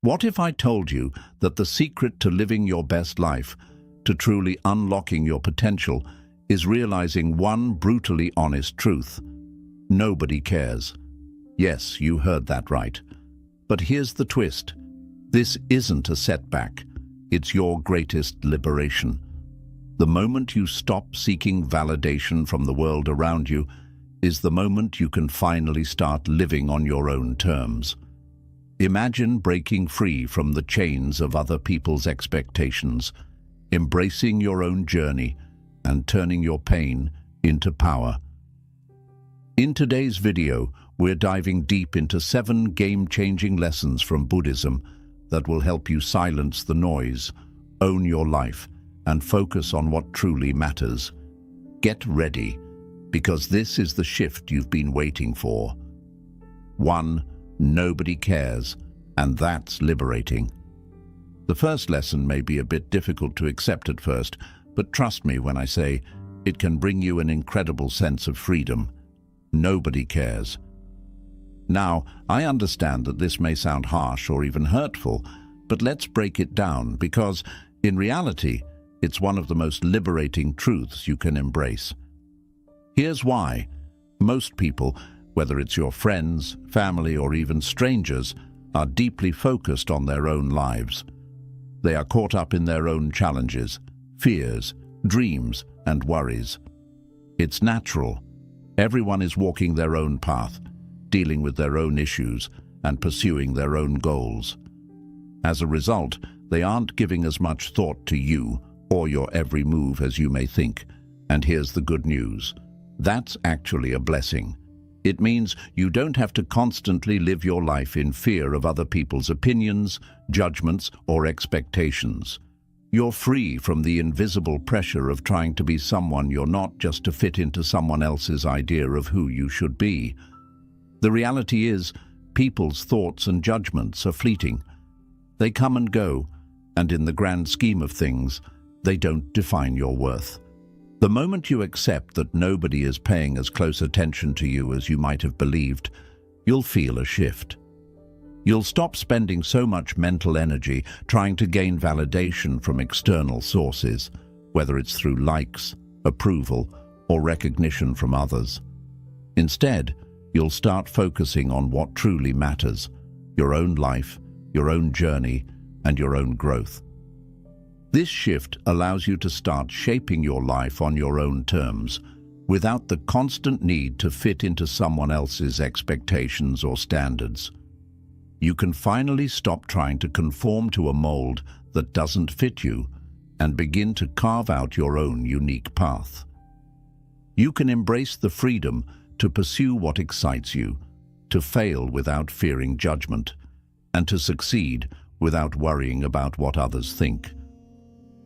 What if I told you that the secret to living your best life, to truly unlocking your potential, is realizing one brutally honest truth? Nobody cares. Yes, you heard that right. But here's the twist. This isn't a setback. It's your greatest liberation. The moment you stop seeking validation from the world around you is the moment you can finally start living on your own terms. Imagine breaking free from the chains of other people's expectations, embracing your own journey, and turning your pain into power. In today's video, we're diving deep into 7 game-changing lessons from Buddhism that will help you silence the noise, own your life, and focus on what truly matters. Get ready, because this is the shift you've been waiting for. 1. Nobody cares, and that's liberating. The first lesson may be a bit difficult to accept at first, but trust me when I say it can bring you an incredible sense of freedom. Nobody cares. Now, I understand that this may sound harsh or even hurtful, but let's break it down because, in reality, it's one of the most liberating truths you can embrace. Here's why. Most people, whether it's your friends, family, or even strangers, are deeply focused on their own lives. They are caught up in their own challenges, fears, dreams, and worries. It's natural. Everyone is walking their own path, dealing with their own issues, and pursuing their own goals. As a result, they aren't giving as much thought to you or your every move as you may think. And here's the good news. That's actually a blessing. It means you don't have to constantly live your life in fear of other people's opinions, judgments, or expectations. You're free from the invisible pressure of trying to be someone you're not just to fit into someone else's idea of who you should be. The reality is, people's thoughts and judgments are fleeting. They come and go, and in the grand scheme of things, they don't define your worth. The moment you accept that nobody is paying as close attention to you as you might have believed, you'll feel a shift. You'll stop spending so much mental energy trying to gain validation from external sources, whether it's through likes, approval, or recognition from others. Instead, you'll start focusing on what truly matters: your own life, your own journey, and your own growth. This shift allows you to start shaping your life on your own terms, without the constant need to fit into someone else's expectations or standards. You can finally stop trying to conform to a mold that doesn't fit you and begin to carve out your own unique path. You can embrace the freedom to pursue what excites you, to fail without fearing judgment, and to succeed without worrying about what others think.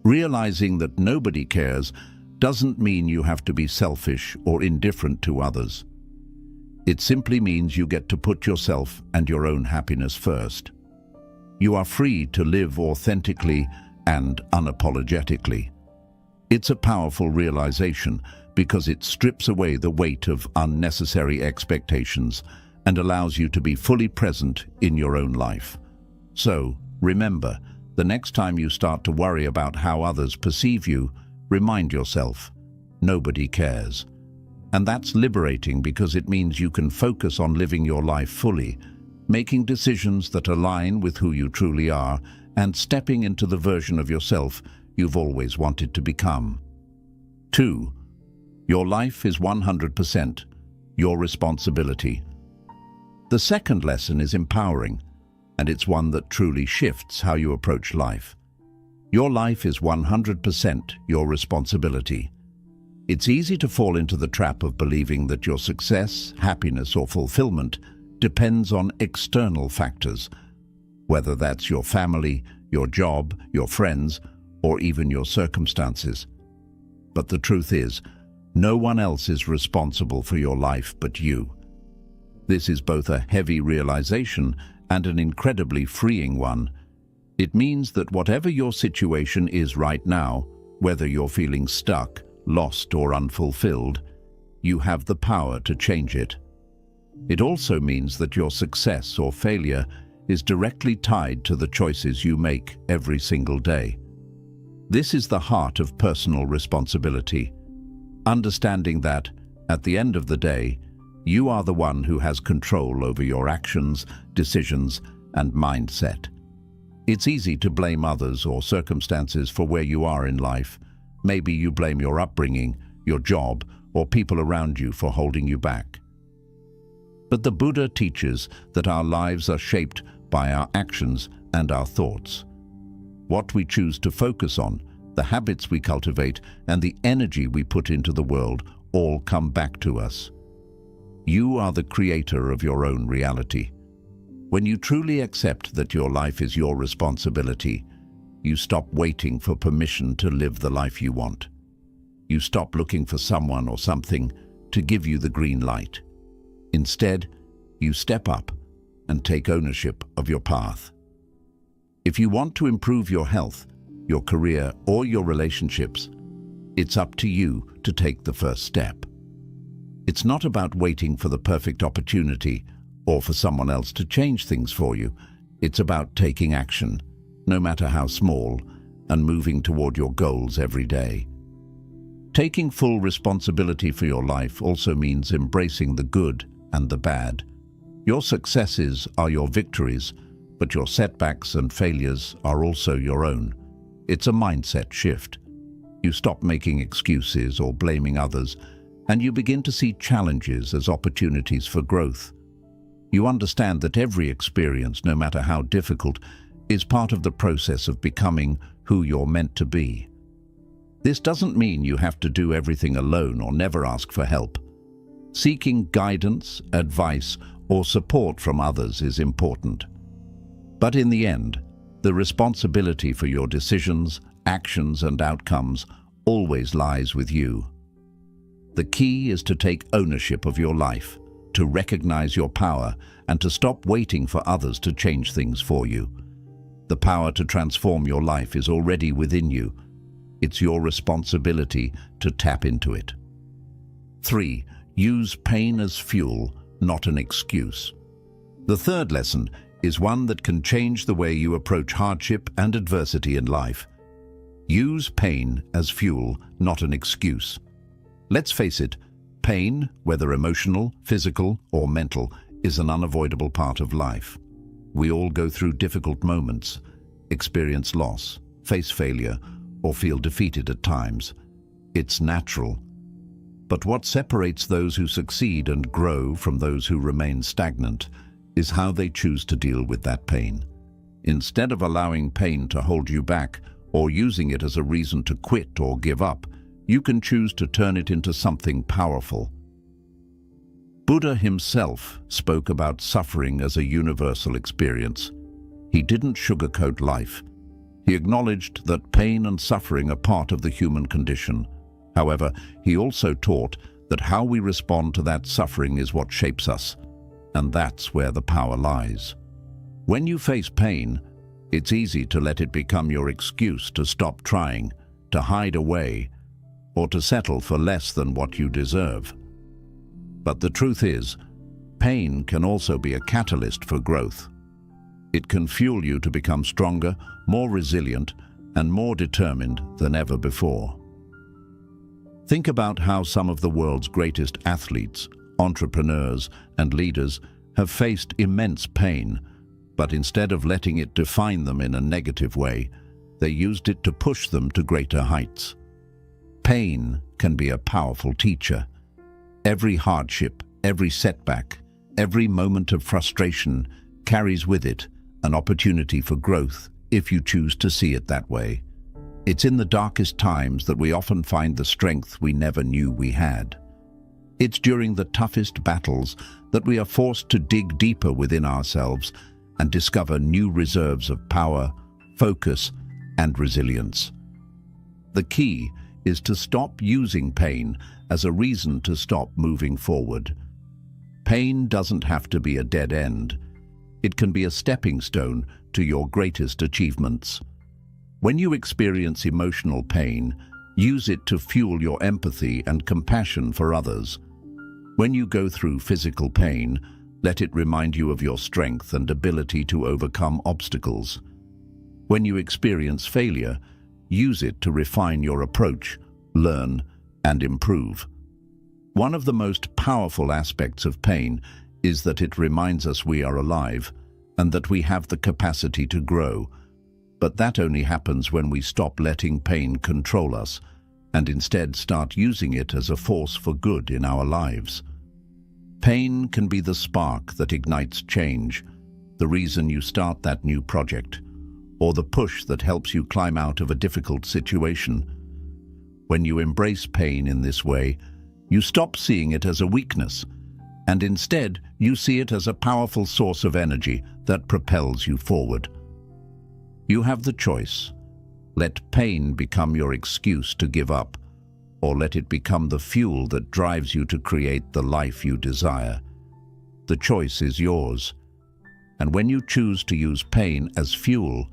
Realizing that nobody cares doesn't mean you have to be selfish or indifferent to others. It simply means you get to put yourself and your own happiness first. You are free to live authentically and unapologetically. It's a powerful realization because it strips away the weight of unnecessary expectations and allows you to be fully present in your own life. So, remember, the next time you start to worry about how others perceive you, remind yourself, nobody cares. And that's liberating because it means you can focus on living your life fully, making decisions that align with who you truly are, and stepping into the version of yourself you've always wanted to become. 2. Your life is 100% your responsibility. The second lesson is empowering, and it's one that truly shifts how you approach life. Your life is 100% your responsibility. It's easy to fall into the trap of believing that your success, happiness, or fulfillment depends on external factors, whether that's your family, your job, your friends, or even your circumstances. But the truth is, no one else is responsible for your life but you. This is both a heavy realization and an incredibly freeing one. It means that whatever your situation is right now, whether you're feeling stuck, lost, or unfulfilled, you have the power to change it. It also means that your success or failure is directly tied to the choices you make every single day. This is the heart of personal responsibility, understanding that, at the end of the day, you are the one who has control over your actions, decisions, and mindset. It's easy to blame others or circumstances for where you are in life. Maybe you blame your upbringing, your job, or people around you for holding you back. But the Buddha teaches that our lives are shaped by our actions and our thoughts. What we choose to focus on, the habits we cultivate, and the energy we put into the world all come back to us. You are the creator of your own reality. When you truly accept that your life is your responsibility, you stop waiting for permission to live the life you want. You stop looking for someone or something to give you the green light. Instead, you step up and take ownership of your path. If you want to improve your health, your career, or your relationships, it's up to you to take the first step. It's not about waiting for the perfect opportunity or for someone else to change things for you. It's about taking action, no matter how small, and moving toward your goals every day. Taking full responsibility for your life also means embracing the good and the bad. Your successes are your victories, but your setbacks and failures are also your own. It's a mindset shift. You stop making excuses or blaming others, and you begin to see challenges as opportunities for growth. You understand that every experience, no matter how difficult, is part of the process of becoming who you're meant to be. This doesn't mean you have to do everything alone or never ask for help. Seeking guidance, advice, or support from others is important. But in the end, the responsibility for your decisions, actions, and outcomes always lies with you. The key is to take ownership of your life, to recognize your power, and to stop waiting for others to change things for you. The power to transform your life is already within you. It's your responsibility to tap into it. 3. Use pain as fuel, not an excuse. The third lesson is one that can change the way you approach hardship and adversity in life. Use pain as fuel, not an excuse. Let's face it, pain, whether emotional, physical, or mental, is an unavoidable part of life. We all go through difficult moments, experience loss, face failure, or feel defeated at times. It's natural. But what separates those who succeed and grow from those who remain stagnant is how they choose to deal with that pain. Instead of allowing pain to hold you back or using it as a reason to quit or give up, you can choose to turn it into something powerful. Buddha himself spoke about suffering as a universal experience. He didn't sugarcoat life. He acknowledged that pain and suffering are part of the human condition. However, he also taught that how we respond to that suffering is what shapes us, and that's where the power lies. When you face pain, it's easy to let it become your excuse to stop trying, to hide away, or to settle for less than what you deserve. But the truth is, pain can also be a catalyst for growth. It can fuel you to become stronger, more resilient, and more determined than ever before. Think about how some of the world's greatest athletes, entrepreneurs, and leaders have faced immense pain, but instead of letting it define them in a negative way, they used it to push them to greater heights. Pain can be a powerful teacher. Every hardship, every setback, every moment of frustration carries with it an opportunity for growth if you choose to see it that way. It's in the darkest times that we often find the strength we never knew we had. It's during the toughest battles that we are forced to dig deeper within ourselves and discover new reserves of power, focus, and resilience. The key is to stop using pain as a reason to stop moving forward. Pain doesn't have to be a dead end. It can be a stepping stone to your greatest achievements. When you experience emotional pain, use it to fuel your empathy and compassion for others. When you go through physical pain, Let it remind you of your strength and ability to overcome obstacles. When you experience failure, use it to refine your approach, learn, and improve. One of the most powerful aspects of pain is that it reminds us we are alive and that we have the capacity to grow. But that only happens when we stop letting pain control us and instead start using it as a force for good in our lives. Pain can be the spark that ignites change, the reason you start that new project, or the push that helps you climb out of a difficult situation. When you embrace pain in this way, you stop seeing it as a weakness, and instead you see it as a powerful source of energy that propels you forward. You have the choice. Let pain become your excuse to give up, or let it become the fuel that drives you to create the life you desire. The choice is yours, and when you choose to use pain as fuel,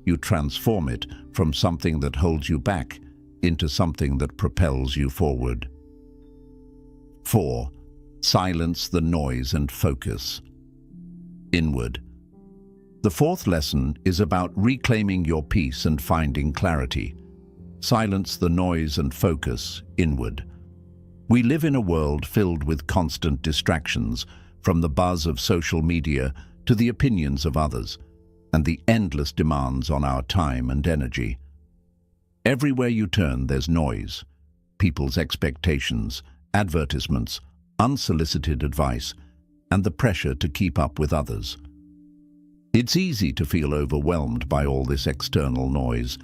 you transform it from something that holds you back into something that propels you forward. 4. Silence the noise and focus. Inward. The fourth lesson is about reclaiming your peace and finding clarity. Silence the noise and focus inward. We live in a world filled with constant distractions, from the buzz of social media to the opinions of others, and the endless demands on our time and energy. Everywhere you turn, there's noise, people's expectations, advertisements, unsolicited advice, and the pressure to keep up with others. It's easy to feel overwhelmed by all this external noise,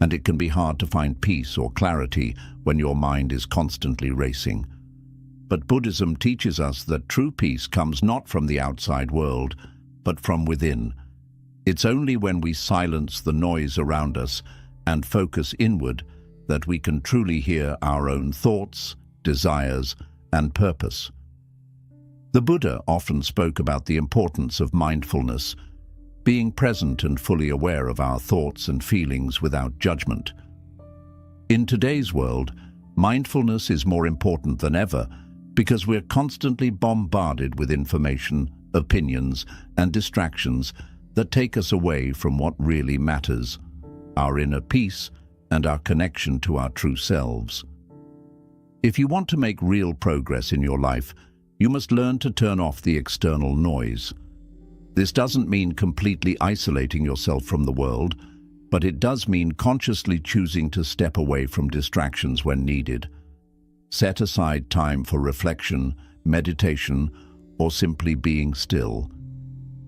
and it can be hard to find peace or clarity when your mind is constantly racing. But Buddhism teaches us that true peace comes not from the outside world, but from within. It's only when we silence the noise around us and focus inward that we can truly hear our own thoughts, desires, and purpose. The Buddha often spoke about the importance of mindfulness, being present and fully aware of our thoughts and feelings without judgment. In today's world, mindfulness is more important than ever because we're constantly bombarded with information, opinions, and distractions that take us away from what really matters, our inner peace and our connection to our true selves. If you want to make real progress in your life, you must learn to turn off the external noise. This doesn't mean completely isolating yourself from the world, but it does mean consciously choosing to step away from distractions when needed. Set aside time for reflection, meditation, or simply being still.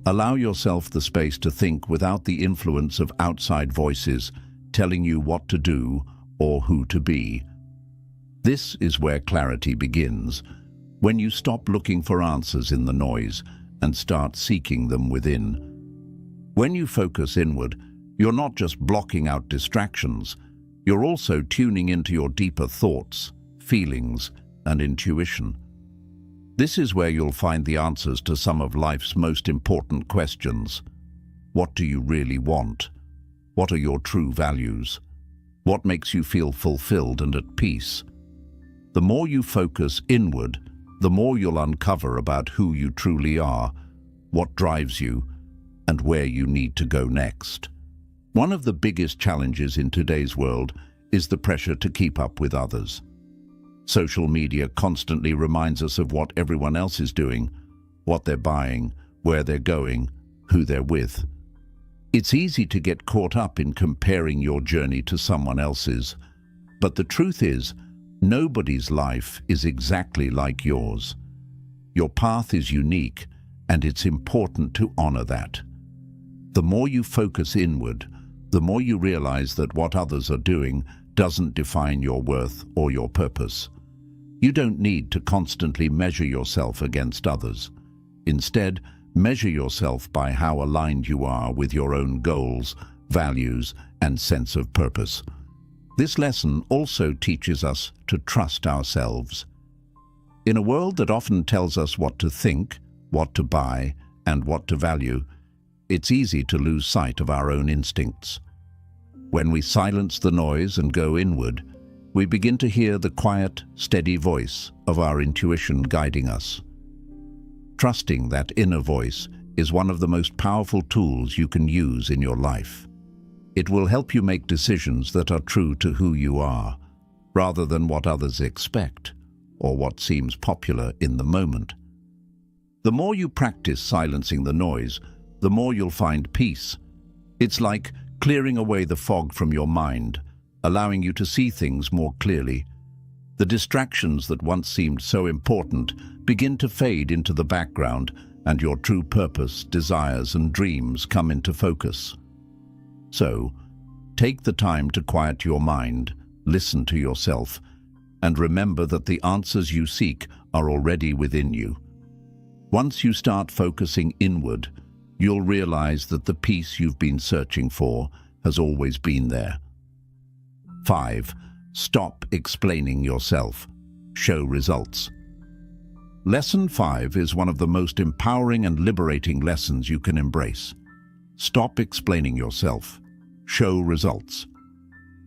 Allow yourself the space to think without the influence of outside voices telling you what to do or who to be. This is where clarity begins, when you stop looking for answers in the noise and start seeking them within. When you focus inward, you're not just blocking out distractions, you're also tuning into your deeper thoughts, feelings, and intuition. This is where you'll find the answers to some of life's most important questions. What do you really want? What are your true values? What makes you feel fulfilled and at peace? The more you focus inward, the more you'll uncover about who you truly are, what drives you, and where you need to go next. One of the biggest challenges in today's world is the pressure to keep up with others. Social media constantly reminds us of what everyone else is doing, what they're buying, where they're going, who they're with. It's easy to get caught up in comparing your journey to someone else's, but the truth is, nobody's life is exactly like yours. Your path is unique, and it's important to honor that. The more you focus inward, the more you realize that what others are doing doesn't define your worth or your purpose. You don't need to constantly measure yourself against others. Instead, measure yourself by how aligned you are with your own goals, values, and sense of purpose. This lesson also teaches us to trust ourselves. In a world that often tells us what to think, what to buy, and what to value, it's easy to lose sight of our own instincts. When we silence the noise and go inward, we begin to hear the quiet, steady voice of our intuition guiding us. Trusting that inner voice is one of the most powerful tools you can use in your life. It will help you make decisions that are true to who you are, rather than what others expect or what seems popular in the moment. The more you practice silencing the noise, the more you'll find peace. It's like clearing away the fog from your mind, allowing you to see things more clearly. The distractions that once seemed so important begin to fade into the background, and your true purpose, desires, and dreams come into focus. So, take the time to quiet your mind, listen to yourself, and remember that the answers you seek are already within you. Once you start focusing inward, you'll realize that the peace you've been searching for has always been there. 5. Stop explaining yourself. Show results. Lesson 5 is one of the most empowering and liberating lessons you can embrace. Stop explaining yourself. Show results.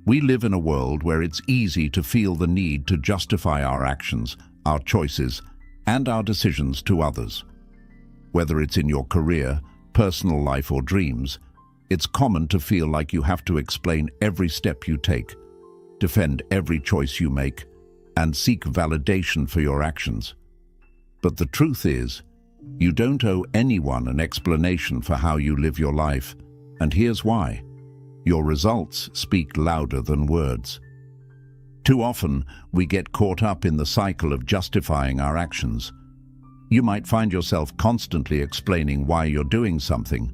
We live in a world where it's easy to feel the need to justify our actions, our choices, and our decisions to others. Whether it's in your career, personal life, or dreams, it's common to feel like you have to explain every step you take, defend every choice you make, and seek validation for your actions. But the truth is, you don't owe anyone an explanation for how you live your life, and here's why. Your results speak louder than words. Too often, we get caught up in the cycle of justifying our actions. You might find yourself constantly explaining why you're doing something,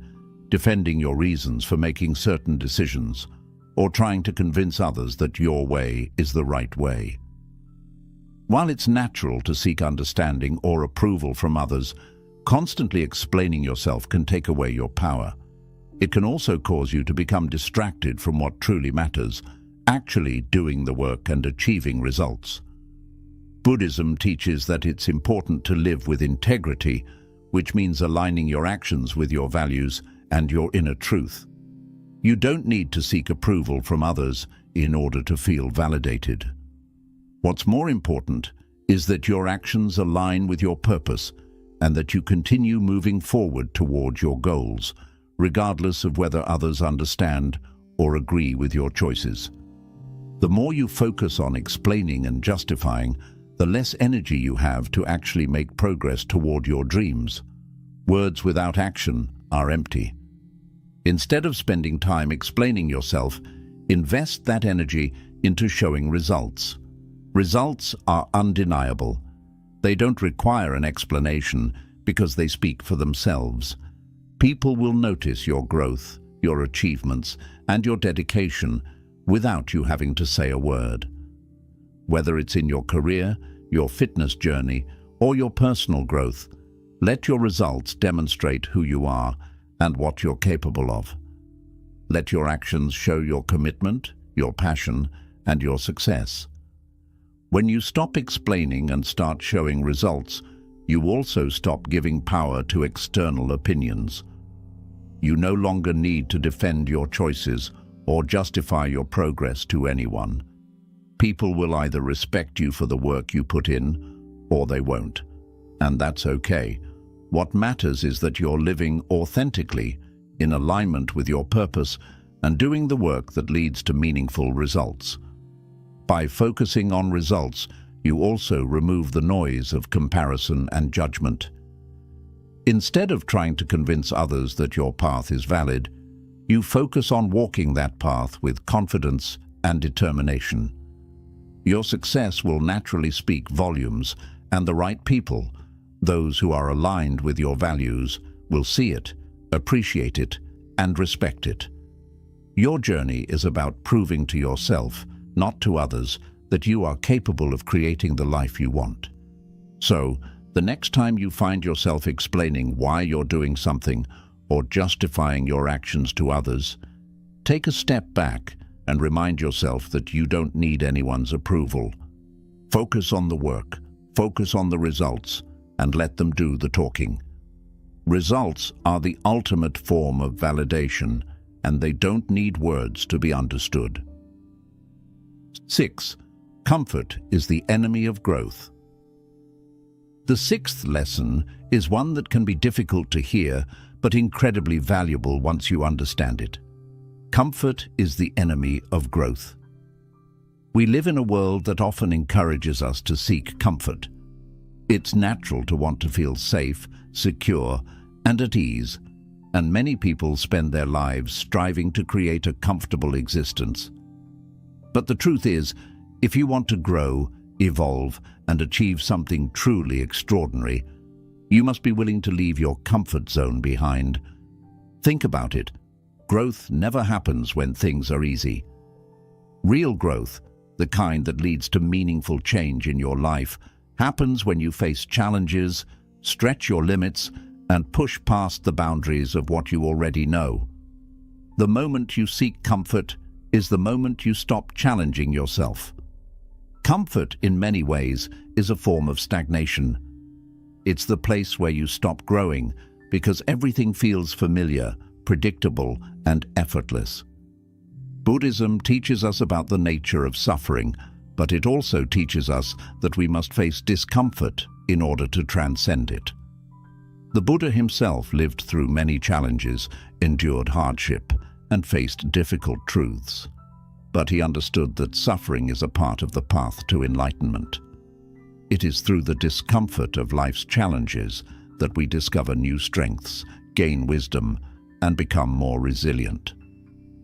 defending your reasons for making certain decisions, or trying to convince others that your way is the right way. While it's natural to seek understanding or approval from others, constantly explaining yourself can take away your power. It can also cause you to become distracted from what truly matters, actually doing the work and achieving results. Buddhism teaches that it's important to live with integrity, which means aligning your actions with your values and your inner truth. You don't need to seek approval from others in order to feel validated. What's more important is that your actions align with your purpose and that you continue moving forward toward your goals, regardless of whether others understand or agree with your choices. The more you focus on explaining and justifying, the less energy you have to actually make progress toward your dreams. Words without action are empty. Instead of spending time explaining yourself, invest that energy into showing results. Results are undeniable. They don't require an explanation because they speak for themselves. People will notice your growth, your achievements, and your dedication without you having to say a word. Whether it's in your career, your fitness journey, or your personal growth, let your results demonstrate who you are and what you're capable of. Let your actions show your commitment, your passion, and your success. When you stop explaining and start showing results, you also stop giving power to external opinions. You no longer need to defend your choices or justify your progress to anyone. People will either respect you for the work you put in, or they won't. And that's okay. What matters is that you're living authentically, in alignment with your purpose, and doing the work that leads to meaningful results. By focusing on results, you also remove the noise of comparison and judgment. Instead of trying to convince others that your path is valid, you focus on walking that path with confidence and determination. Your success will naturally speak volumes, and the right people, those who are aligned with your values, will see it, appreciate it, and respect it. Your journey is about proving to yourself, not to others, that you are capable of creating the life you want. So, the next time you find yourself explaining why you're doing something or justifying your actions to others, take a step back and remind yourself that you don't need anyone's approval. Focus on the work, focus on the results, and let them do the talking. Results are the ultimate form of validation, and they don't need words to be understood. 6. Comfort is the enemy of growth. The sixth lesson is one that can be difficult to hear, but incredibly valuable once you understand it. Comfort is the enemy of growth. We live in a world that often encourages us to seek comfort. It's natural to want to feel safe, secure, and at ease, and many people spend their lives striving to create a comfortable existence. But the truth is, if you want to grow, evolve, and achieve something truly extraordinary, you must be willing to leave your comfort zone behind. Think about it. Growth never happens when things are easy. Real growth, the kind that leads to meaningful change in your life, happens when you face challenges, stretch your limits, and push past the boundaries of what you already know. The moment you seek comfort is the moment you stop challenging yourself. Comfort, in many ways, is a form of stagnation. It's the place where you stop growing because everything feels familiar, predictable, and effortless. Buddhism teaches us about the nature of suffering, but it also teaches us that we must face discomfort in order to transcend it. The Buddha himself lived through many challenges, endured hardship, and faced difficult truths. But he understood that suffering is a part of the path to enlightenment. It is through the discomfort of life's challenges that we discover new strengths, gain wisdom, and become more resilient.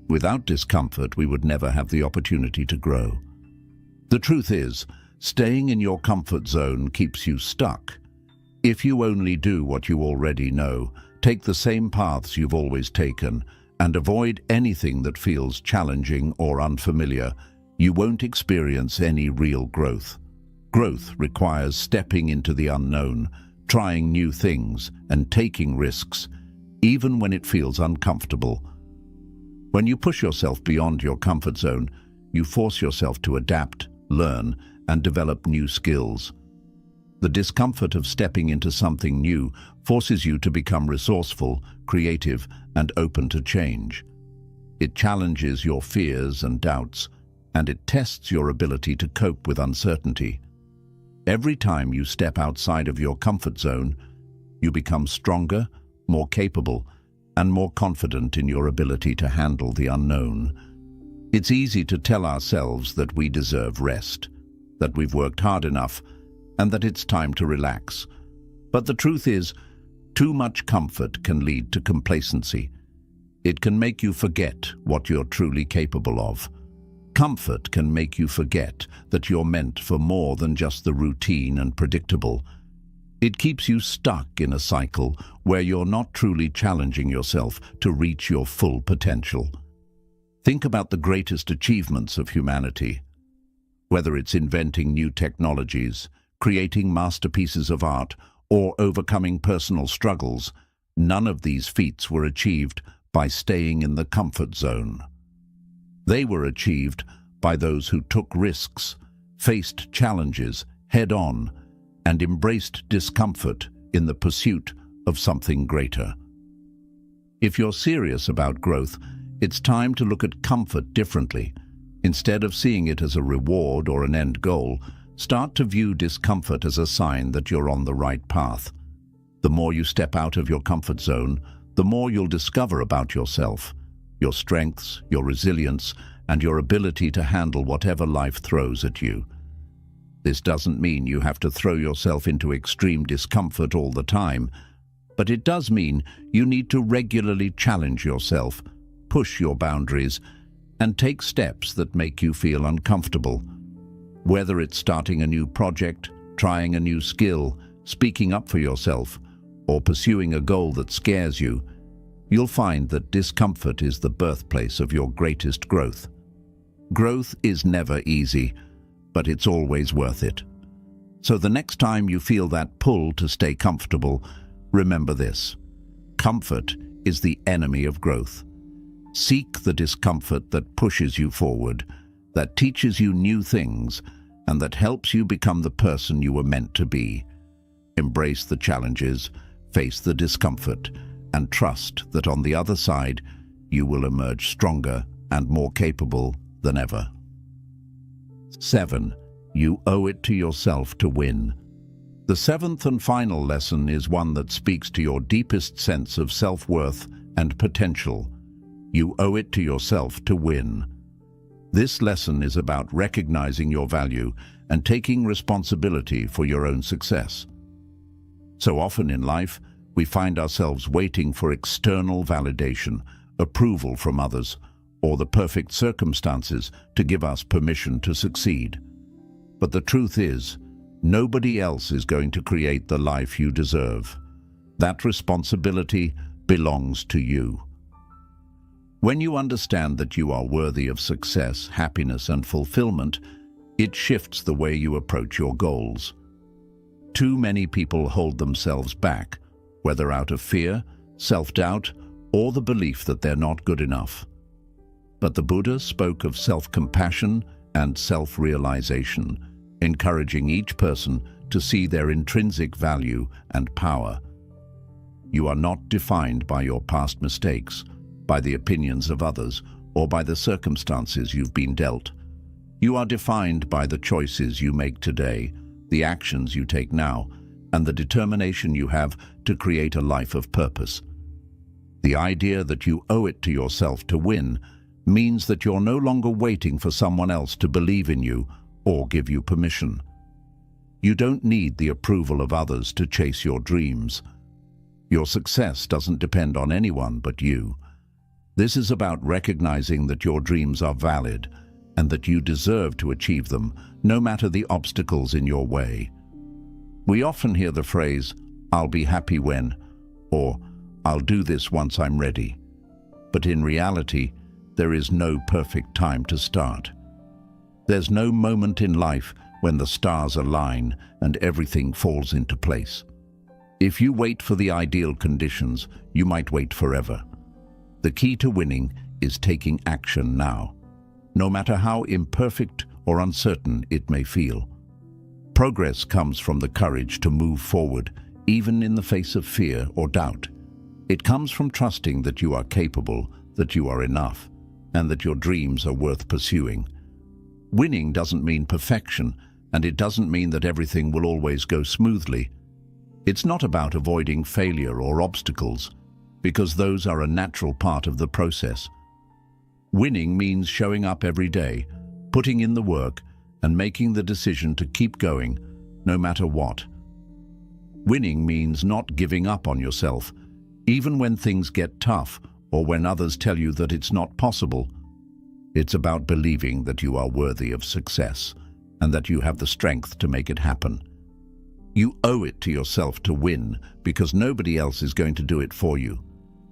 Without discomfort, we would never have the opportunity to grow. The truth is, staying in your comfort zone keeps you stuck. If you only do what you already know, take the same paths you've always taken, and avoid anything that feels challenging or unfamiliar, you won't experience any real growth. Growth requires stepping into the unknown, trying new things, and taking risks, even when it feels uncomfortable. When you push yourself beyond your comfort zone, you force yourself to adapt, learn, and develop new skills. The discomfort of stepping into something new forces you to become resourceful, creative, and open to change. It challenges your fears and doubts, and it tests your ability to cope with uncertainty. Every time you step outside of your comfort zone, you become stronger, more capable, and more confident in your ability to handle the unknown. It's easy to tell ourselves that we deserve rest, that we've worked hard enough, and that it's time to relax. But the truth is, too much comfort can lead to complacency. It can make you forget what you're truly capable of. Comfort can make you forget that you're meant for more than just the routine and predictable. It keeps you stuck in a cycle where you're not truly challenging yourself to reach your full potential. Think about the greatest achievements of humanity. Whether it's inventing new technologies, creating masterpieces of art, or overcoming personal struggles, none of these feats were achieved by staying in the comfort zone. They were achieved by those who took risks, faced challenges head-on, and embraced discomfort in the pursuit of something greater. If you're serious about growth, it's time to look at comfort differently. Instead of seeing it as a reward or an end goal, start to view discomfort as a sign that you're on the right path. The more you step out of your comfort zone, the more you'll discover about yourself, your strengths, your resilience, and your ability to handle whatever life throws at you. This doesn't mean you have to throw yourself into extreme discomfort all the time, but it does mean you need to regularly challenge yourself, push your boundaries, and take steps that make you feel uncomfortable. Whether it's starting a new project, trying a new skill, speaking up for yourself, or pursuing a goal that scares you, you'll find that discomfort is the birthplace of your greatest growth. Growth is never easy, but it's always worth it. So the next time you feel that pull to stay comfortable, remember this: comfort is the enemy of growth. Seek the discomfort that pushes you forward, that teaches you new things, and that helps you become the person you were meant to be. Embrace the challenges, face the discomfort, and trust that on the other side, you will emerge stronger and more capable than ever. 7. You owe it to yourself to win. The seventh and final lesson is one that speaks to your deepest sense of self-worth and potential. You owe it to yourself to win. This lesson is about recognizing your value and taking responsibility for your own success. So often in life, we find ourselves waiting for external validation, approval from others, or the perfect circumstances to give us permission to succeed. But the truth is, nobody else is going to create the life you deserve. That responsibility belongs to you. When you understand that you are worthy of success, happiness, and fulfillment, it shifts the way you approach your goals. Too many people hold themselves back, whether out of fear, self-doubt, or the belief that they're not good enough. But the Buddha spoke of self-compassion and self-realization, encouraging each person to see their intrinsic value and power. You are not defined by your past mistakes, by the opinions of others, or by the circumstances you've been dealt. You are defined by the choices you make today, the actions you take now, and the determination you have to create a life of purpose. The idea that you owe it to yourself to win means that you're no longer waiting for someone else to believe in you or give you permission. You don't need the approval of others to chase your dreams. Your success doesn't depend on anyone but you. This is about recognizing that your dreams are valid and that you deserve to achieve them, no matter the obstacles in your way. We often hear the phrase, "I'll be happy when," or "I'll do this once I'm ready." But in reality, there is no perfect time to start. There's no moment in life when the stars align and everything falls into place. If you wait for the ideal conditions, you might wait forever. The key to winning is taking action now, no matter how imperfect or uncertain it may feel. Progress comes from the courage to move forward, even in the face of fear or doubt. It comes from trusting that you are capable, that you are enough, and that your dreams are worth pursuing. Winning doesn't mean perfection, and it doesn't mean that everything will always go smoothly. It's not about avoiding failure or obstacles, because those are a natural part of the process. Winning means showing up every day, putting in the work, and making the decision to keep going, no matter what. Winning means not giving up on yourself, even when things get tough or when others tell you that it's not possible. It's about believing that you are worthy of success and that you have the strength to make it happen. You owe it to yourself to win because nobody else is going to do it for you.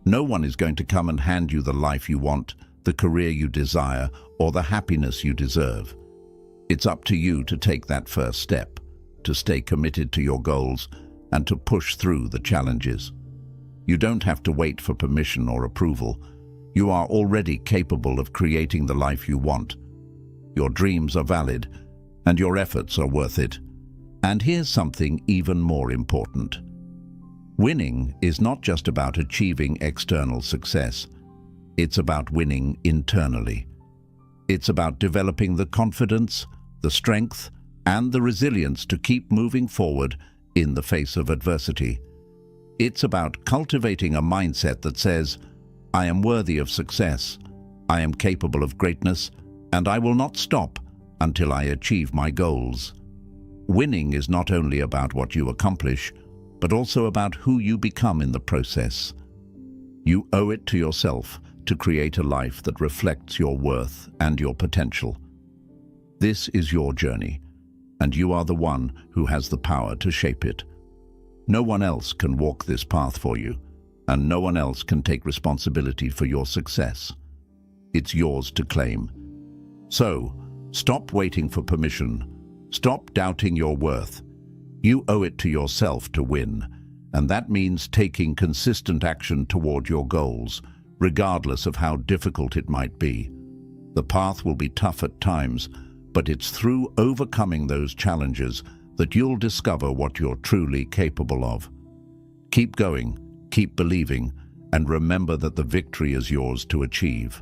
No one is going to come and hand you the life you want, the career you desire, or the happiness you deserve. It's up to you to take that first step, to stay committed to your goals, and to push through the challenges. You don't have to wait for permission or approval. You are already capable of creating the life you want. Your dreams are valid, and your efforts are worth it. And here's something even more important. Winning is not just about achieving external success. It's about winning internally. It's about developing the confidence, the strength, and the resilience to keep moving forward in the face of adversity. It's about cultivating a mindset that says, "I am worthy of success, I am capable of greatness, and I will not stop until I achieve my goals." Winning is not only about what you accomplish, but also about who you become in the process. You owe it to yourself to create a life that reflects your worth and your potential. This is your journey, and you are the one who has the power to shape it. No one else can walk this path for you, and no one else can take responsibility for your success. It's yours to claim. So, stop waiting for permission. Stop doubting your worth. You owe it to yourself to win, and that means taking consistent action toward your goals, regardless of how difficult it might be. The path will be tough at times, but it's through overcoming those challenges that you'll discover what you're truly capable of. Keep going, keep believing, and remember that the victory is yours to achieve.